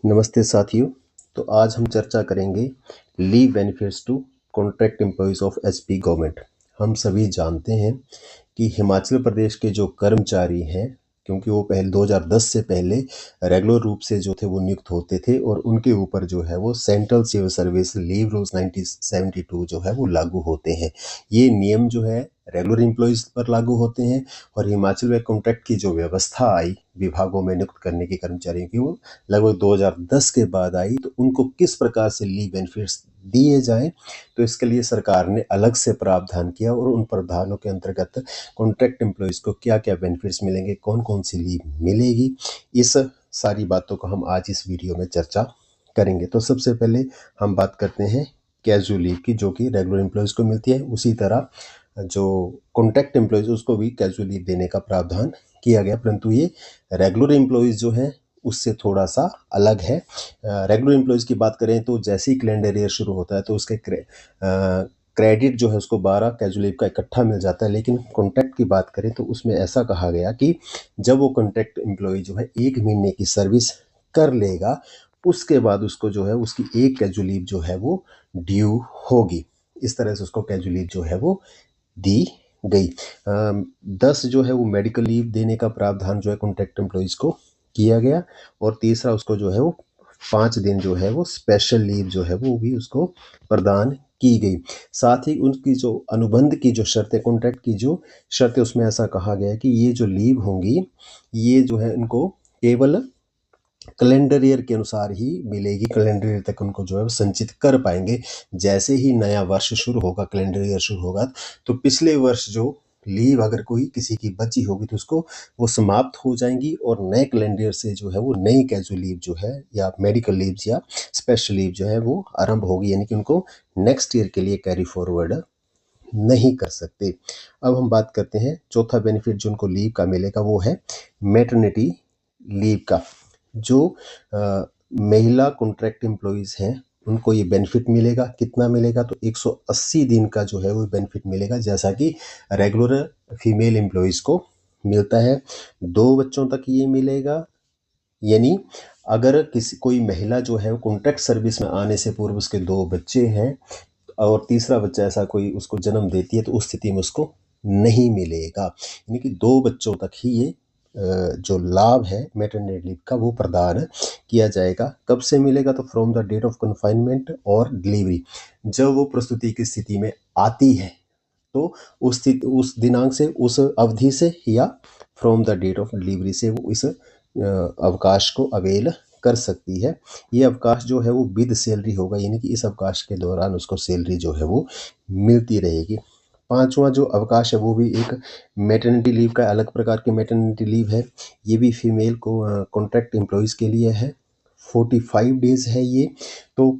नमस्ते साथियों। तो आज हम चर्चा करेंगे leave benefits to contract employees of SP government. हम सभी जानते हैं कि हिमाचल प्रदेश के जो कर्मचारी हैं, क्योंकि वो पहले 2010 से पहले रेगुलर रूप से जो थे वो नियुक्त होते थे और उनके ऊपर जो है वो central civil service leave rules 1972 जो है वो लागू होते हैं। ये नियम जो है रेगुलर एम्प्लॉयज़ पर लागू होते हैं और हिमाचल में कॉन्ट्रैक्ट की जो व्यवस्था आई विभागों में नियुक्त करने के कर्मचारियों की, वो लगभग 2010 के बाद आई। तो उनको किस प्रकार से लीव बेनिफिट्स दिए जाएं, तो इसके लिए सरकार ने अलग से प्रावधान किया और उन प्रावधानों के अंतर्गत कॉन्ट्रैक्ट एम्प्लॉयज़ को क्या क्या बेनिफिट्स मिलेंगे, कौन कौन सी लीव मिलेगी, इस सारी बातों को हम आज इस वीडियो में चर्चा करेंगे। तो सबसे पहले हम बात करते हैं कैजुअल लीव की, जो कि रेगुलर एम्प्लॉयज़ को मिलती है। उसी तरह जो कॉन्ट्रैक्ट एम्प्लॉयज़ उसको भी कैजुअल लीव देने का प्रावधान किया गया, परंतु ये रेगुलर एम्प्लॉयज़ जो हैं उससे थोड़ा सा अलग है। रेगुलर एम्प्लॉयज़ की बात करें तो जैसे ही कैलेंडर ईयर शुरू होता है तो उसके क्रेडिट जो है उसको 12 कैजुअल लीव का इकट्ठा मिल जाता है। लेकिन कॉन्ट्रैक्ट की बात करें तो उसमें ऐसा कहा गया कि जब वो कॉन्ट्रैक्ट एम्प्लॉय जो है 1 महीने की सर्विस कर लेगा, उसके बाद उसको जो है उसकी 1 कैजुअल लीव जो है वो ड्यू होगी। इस तरह से उसको कैजुअल लीव जो है वो दी गई। 10 जो है वो मेडिकल लीव देने का प्रावधान जो है कॉन्ट्रैक्ट एम्प्लॉयज़ को किया गया और तीसरा उसको जो है वो 5 दिन जो है वो स्पेशल लीव जो है वो भी उसको प्रदान की गई। साथ ही उनकी जो अनुबंध की जो शर्तें, कॉन्ट्रैक्ट की जो शर्तें, उसमें ऐसा कहा गया है कि ये जो लीव होंगी ये जो है इनको केवल कैलेंडर ईयर के अनुसार ही मिलेगी। कैलेंडर ईयर तक उनको जो है वो संचित कर पाएंगे। जैसे ही नया वर्ष शुरू होगा, कैलेंडर ईयर शुरू होगा, तो पिछले वर्ष जो लीव अगर कोई किसी की बची होगी तो उसको वो समाप्त हो जाएंगी और नए कैलेंडर ईयर से जो है वो नई कैजुअल लीव जो है या मेडिकल लीव या स्पेशल लीव जो है वो आरंभ होगी, यानी कि उनको नेक्स्ट ईयर के लिए कैरी फॉरवर्ड नहीं कर सकते। अब हम बात करते हैं चौथा बेनिफिट जो उनको लीव का मिलेगा, वो है मैटरनिटी लीव का। जो महिला कॉन्ट्रैक्ट एम्प्लॉयज़ हैं उनको ये बेनिफिट मिलेगा। कितना मिलेगा? तो 180 दिन का जो है वो बेनिफिट मिलेगा, जैसा कि रेगुलर फीमेल एम्प्लॉयज़ को मिलता है। 2 बच्चों तक ये मिलेगा, यानी अगर कोई महिला जो है वो कॉन्ट्रैक्ट सर्विस में आने से पूर्व उसके 2 बच्चे हैं और तीसरा बच्चा ऐसा कोई उसको जन्म देती है तो उस स्थिति में उसको नहीं मिलेगा। यानी कि 2 बच्चों तक ही ये जो लाभ है मैटरनिटी लीव का वो प्रदान किया जाएगा। कब से मिलेगा? तो from the date of confinement और डिलीवरी। जब वो प्रस्तुति की स्थिति में आती है तो उस दिनांक से, उस अवधि से, या from the date of delivery से वो इस अवकाश को अवेल कर सकती है। ये अवकाश जो है वो विद सैलरी होगा, यानी कि इस अवकाश के दौरान उसको सैलरी जो है वो मिलती रहेगी। 5वां जो अवकाश है वो भी एक मैटरनिटी लीव का अलग प्रकार की मैटरनिटी लीव है। ये भी फीमेल को कॉन्ट्रैक्ट एम्प्लॉयज़ के लिए है। 45 डेज है ये। तो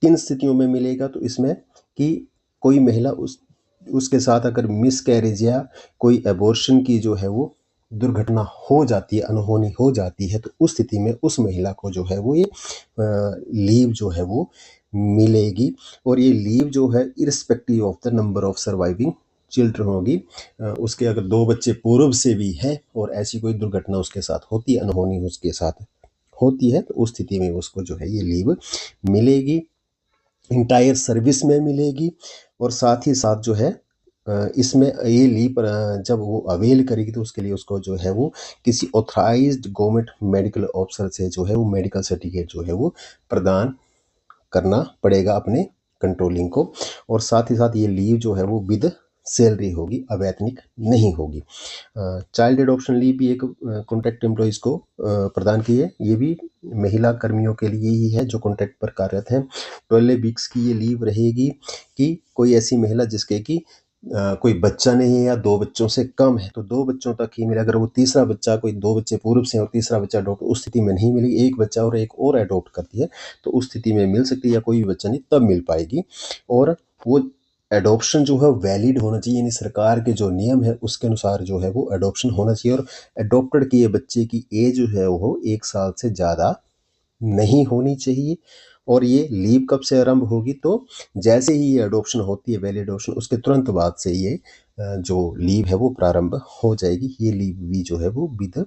किन स्थितियों में मिलेगा? तो इसमें कि कोई महिला उसके साथ अगर मिसकैरेज या कोई एबॉर्शन की जो है वो दुर्घटना हो जाती है, अनहोनी हो जाती है, तो उस स्थिति में उस महिला को जो है वो ये लीव जो है वो मिलेगी। और ये लीव जो है irrespective of the number of surviving children होगी। उसके अगर 2 बच्चे पूर्व से भी हैं और ऐसी कोई दुर्घटना उसके साथ होती है, अनहोनी उसके साथ होती है, तो उस स्थिति में उसको जो है ये लीव मिलेगी। इंटायर सर्विस में मिलेगी। और साथ ही साथ जो है इसमें ये लीव जब वो अवेल करेगी तो उसके लिए उसको जो है वो किसी ऑथराइज्ड गवर्नमेंट मेडिकल ऑफिसर से जो है वो मेडिकल सर्टिफिकेट जो है वो प्रदान करना पड़ेगा अपने कंट्रोलिंग को। और साथ ही साथ ये लीव जो है वो विद सैलरी होगी, अवैतनिक नहीं होगी। चाइल्ड एडॉप्शन लीव भी एक कॉन्ट्रैक्ट एम्प्लॉयज़ को प्रदान की है। ये भी महिला कर्मियों के लिए ही है जो कॉन्ट्रैक्ट पर कार्यरत हैं। 12 वीक्स की ये लीव रहेगी कि कोई ऐसी महिला जिसके कि कोई बच्चा नहीं है या 2 बच्चों से कम है तो 2 बच्चों तक ही मिले। अगर वो तीसरा बच्चा, कोई 2 बच्चे पूर्व से और तीसरा बच्चा अडॉप्ट, उस स्थिति में नहीं मिलेगी। एक बच्चा और एक और अडॉप्ट करती है तो उस स्थिति में मिल सकती है, या कोई भी बच्चा नहीं तब मिल पाएगी। और वो एडॉप्शन जो है वैलिड होना चाहिए, यानी सरकार के जो नियम है उसके अनुसार जो है वो एडॉप्शन होना चाहिए। और एडॉप्टेड किए बच्चे की एज जो है वो 1 साल से ज़्यादा नहीं होनी चाहिए। और ये लीव कब से आरंभ होगी? तो जैसे ही ये एडॉप्शन होती है, वैलिड एडॉप्शन, उसके तुरंत बाद से ये जो लीव है वो प्रारंभ हो जाएगी। ये लीव भी जो है वो विद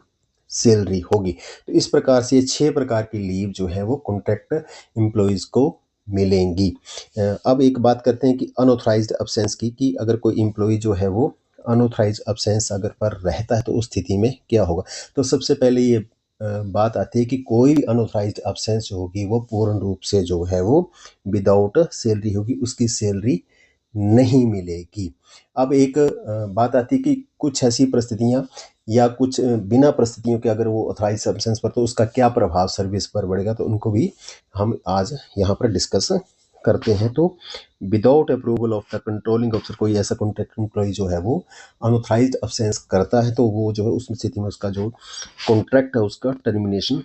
सैलरी होगी। तो इस प्रकार से ये 6 प्रकार की लीव जो है वो कॉन्ट्रैक्ट एम्प्लॉइज़ को मिलेंगी। अब एक बात करते हैं कि अनऑथराइज्ड एब्सेंस की, कि अगर कोई एम्प्लॉई जो है वो अनऑथराइज्ड एब्सेंस अगर पर रहता है तो उस स्थिति में क्या होगा। तो सबसे पहले ये बात आती है कि कोई भी अनऑथराइज्ड एब्सेंस जो होगी वो पूर्ण रूप से जो है वो विदाउट सैलरी होगी, उसकी सैलरी नहीं मिलेगी। अब एक बात आती है कि कुछ ऐसी परिस्थितियाँ या कुछ बिना परिस्थितियों के अगर वो ऑथराइज्ड एब्सेंस पर, तो उसका क्या प्रभाव सर्विस पर पड़ेगा, तो उनको भी हम आज यहाँ पर डिस्कस करते हैं। तो without approval of the controlling officer, कोई ऐसा कॉन्ट्रैक्ट एम्प्लॉय जो है वो अनऑथराइज्ड एब्सेंस करता है तो वो जो है उस स्थिति में उसका जो कॉन्ट्रैक्ट है उसका टर्मिनेशन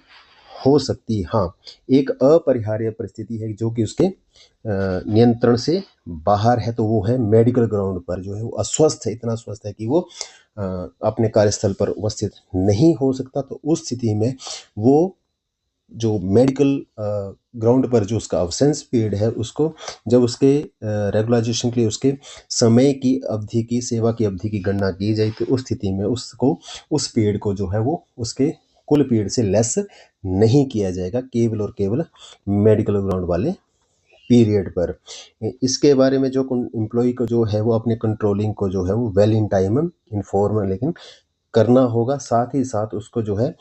हो सकती है। हाँ, एक अपरिहार्य परिस्थिति है जो कि उसके नियंत्रण से बाहर है, तो वो है मेडिकल ग्राउंड पर जो है वो अस्वस्थ है, इतना अस्वस्थ है कि वो अपने कार्यस्थल पर उपस्थित नहीं हो सकता। तो उस स्थिति में वो जो मेडिकल ग्राउंड पर जो उसका अब्सेंस पीरियड है उसको जब उसके रेगुलराइजेशन के लिए उसके समय की अवधि की, सेवा की अवधि की गणना की जाए, तो उस स्थिति में उसको उस पीरियड को जो है वो उसके कुल पीरियड से लेस नहीं किया जाएगा, केवल और केवल मेडिकल ग्राउंड वाले पीरियड पर। इसके बारे में जो एम्प्लॉय को जो है वो अपने कंट्रोलिंग को जो है वो वेल इन टाइम इन्फॉर्म लेकिन करना होगा। साथ ही साथ उसको जो है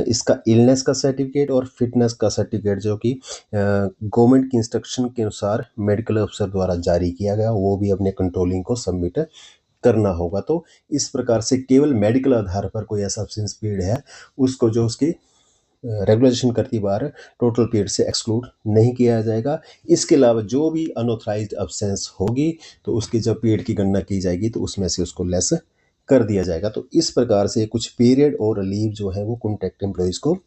इसका इलनेस का सर्टिफिकेट और फिटनेस का सर्टिफिकेट जो कि गवर्नमेंट की इंस्ट्रक्शन के अनुसार मेडिकल अफसर द्वारा जारी किया गया, वो भी अपने कंट्रोलिंग को सबमिट करना होगा। तो इस प्रकार से केवल मेडिकल आधार पर कोई ऐसा एब्सेंस पीरियड है उसको जो उसकी रेगुलेशन करती बार टोटल पीरियड से एक्सक्लूड नहीं किया जाएगा। इसके अलावा जो भी अनऑथराइज्ड एब्सेंस होगी तो उसकी जब पीरियड की गणना की जाएगी तो उसमें से उसको लेस कर दिया जाएगा। तो इस प्रकार से कुछ पीरियड और लीव जो है वो कॉन्ट्रैक्ट एम्प्लॉइज़ को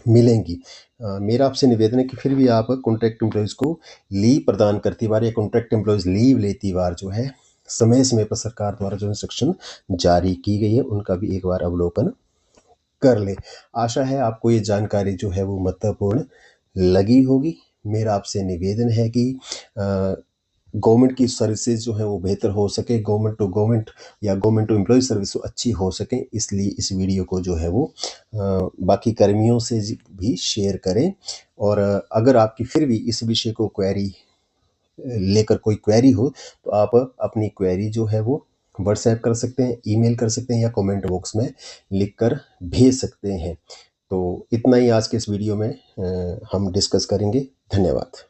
मिलेंगी। मेरा आपसे निवेदन है कि फिर भी आप कॉन्ट्रैक्ट एम्प्लॉइज़ को लीव प्रदान करती बार या कॉन्ट्रैक्ट एम्प्लॉइज़ लीव लेती बार जो है समय समय पर सरकार द्वारा जो इंस्ट्रक्शन जारी की गई है उनका भी एक बार अवलोकन कर ले। आशा है आपको ये जानकारी जो है वो महत्वपूर्ण लगी होगी। मेरा आपसे निवेदन है कि गवर्नमेंट की सर्विसेज जो है वो बेहतर हो सके, गवर्नमेंट टू गवर्नमेंट या गवर्नमेंट टू एम्प्लॉय सर्विस अच्छी हो सके, इसलिए इस वीडियो को जो है वो बाकी कर्मियों से भी शेयर करें। और अगर आपकी फिर भी इस विषय को क्वेरी लेकर कोई क्वेरी हो तो आप अपनी क्वेरी जो है वो व्हाट्सएप कर सकते हैं, ईमेल कर सकते हैं या कमेंट बॉक्स में लिखकर भेज सकते हैं। तो इतना ही आज के इस वीडियो में हम डिस्कस करेंगे। धन्यवाद।